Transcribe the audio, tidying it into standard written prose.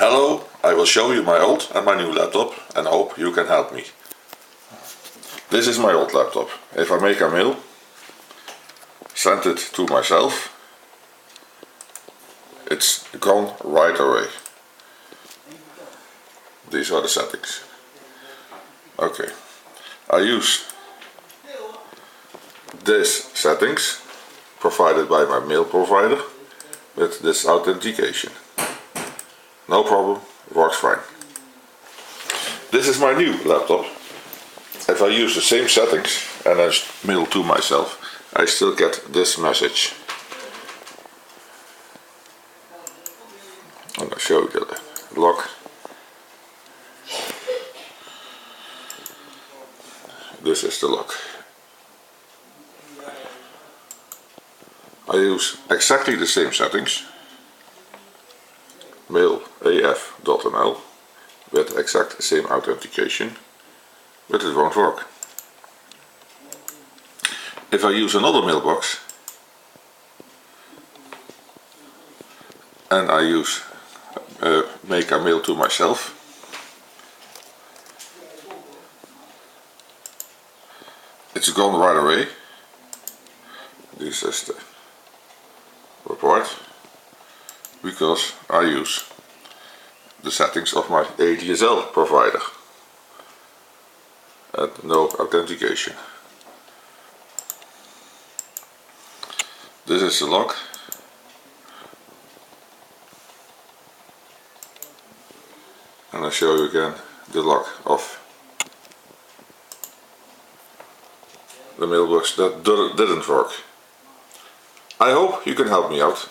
Hello, I will show you my old and my new laptop and hope you can help me. This is my old laptop. If I make a mail, send it to myself, it's gone right away. These are the settings. Okay, I use these settings provided by my mail provider with this authentication. No problem, works fine. This is my new laptop. If I use the same settings and I mail to myself, I still get this message. I'm going to show you the lock. This is the lock. I use exactly the same settings. Mail af.nl with exact same authentication, but it won't work. If I use another mailbox and I use make a mail to myself, it's gone right away. This is the report because I use the settings of my ADSL provider and no authentication. This is the lock. And I'll show you again the lock of the mailbox that didn't work. I hope you can help me out.